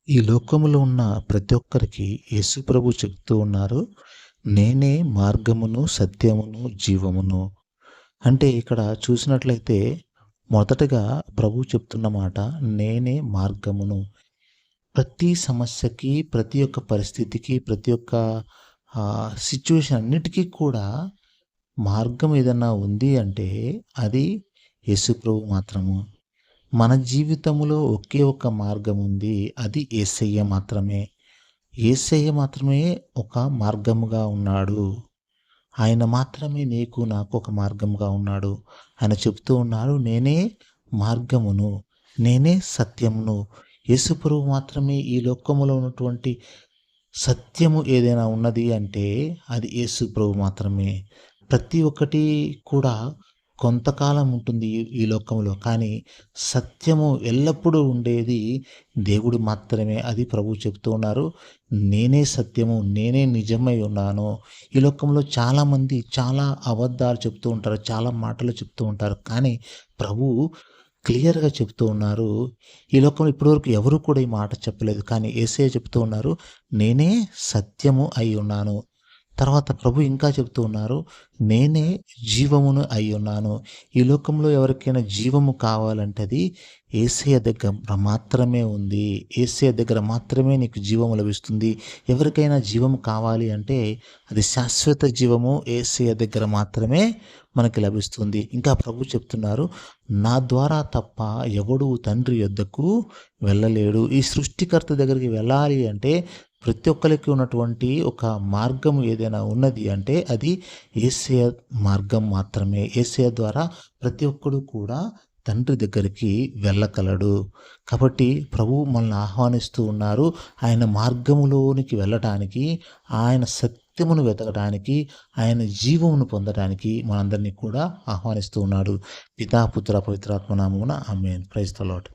ఈ లోకములో ఉన్న ప్రతి ఒక్కరికి యేసు ప్రభు చెప్తూ ఉన్నారు. నేనే మార్గమును, సత్యమును, జీవమును. అంటే ఇక్కడ చూసినట్లయితే మొదటగా ప్రభువు చెప్తున్న మాట నేనే మార్గమును. ప్రతి సమస్యకి, ప్రతి ఒక్క పరిస్థితికి, ప్రతి ఒక్క సిట్యుయేషన్ అన్నిటికీ కూడా మార్గం ఏదన్నా ఉంది అంటే అది యేసు ప్రభు మాత్రము. మన జీవితంలో ఒకే ఒక్క మార్గం ఉంది. అది యేసయ్య మాత్రమే. యేసయ్య మాత్రమే ఒక మార్గముగా ఉన్నాడు. ఆయన మాత్రమే నీకు నాకు ఒక మార్గముగా ఉన్నాడు. ఆయన చెప్తూ ఉన్నారు, నేనే మార్గమును, నేనే సత్యమును. యేసుప్రభువు మాత్రమే ఈ లోకములో ఉన్నటువంటి సత్యము ఏదైనా ఉన్నది అంటే అది యేసుప్రభు మాత్రమే. ప్రతి ఒక్కటి కూడా కొంతకాలం ఉంటుంది ఈ లోకంలో. కానీ సత్యము ఎల్లప్పుడూ ఉండేది దేవుడు మాత్రమే. అది ప్రభువు చెప్తూ ఉన్నారు. నేనే సత్యము, నేనే నిజమై ఉన్నాను. ఈ లోకంలో చాలామంది చాలా అబద్ధాలు చెప్తూ ఉంటారు. చాలా మాటలు చెప్తూ ఉంటారు. కానీ ప్రభువు క్లియర్‌గా చెప్తూ ఉన్నారు. ఈ లోకంలో ఇప్పటివరకు ఎవరు కూడా ఈ మాట చెప్పలేదు. కానీ యేసయ్య చెప్తూ ఉన్నారు. నేనే సత్యము అయి ఉన్నాను. తర్వాత ప్రభు ఇంకా చెప్తూ ఉన్నారు. నేనే జీవమును అయ్యున్నాను. ఈ లోకంలో ఎవరికైనా జీవము కావాలంటే అది యేసయ్య దగ్గర మాత్రమే ఉంది. యేసయ్య దగ్గర మాత్రమే నీకు జీవము లభిస్తుంది. ఎవరికైనా జీవము కావాలి అంటే అది శాశ్వత జీవము యేసయ్య దగ్గర మాత్రమే మనకి లభిస్తుంది. ఇంకా ప్రభు చెప్తున్నారు, నా ద్వారా తప్ప ఎవడు తండ్రి యొద్దకు వెళ్ళలేడు. ఈ సృష్టికర్త దగ్గరికి వెళ్ళాలి అంటే ప్రతి ఒక్కరికి ఉన్నటువంటి ఒక మార్గం ఏదైనా ఉన్నది అంటే అది యేసయ్య మార్గం మాత్రమే. యేసయ్య ద్వారా ప్రతి ఒక్కడు కూడా తండ్రి దగ్గరికి వెళ్ళగలడు. కాబట్టి ప్రభువు మనల్ని ఆహ్వానిస్తూ ఉన్నారు. ఆయన మార్గములోనికి వెళ్ళటానికి, ఆయన సత్యమును వెతకడానికి, ఆయన జీవమును పొందడానికి మనందరినీ కూడా ఆహ్వానిస్తూ ఉన్నాడు. పితా, పుత్ర, పవిత్రాత్మ నామమున ఆమేన్. Praise the lord.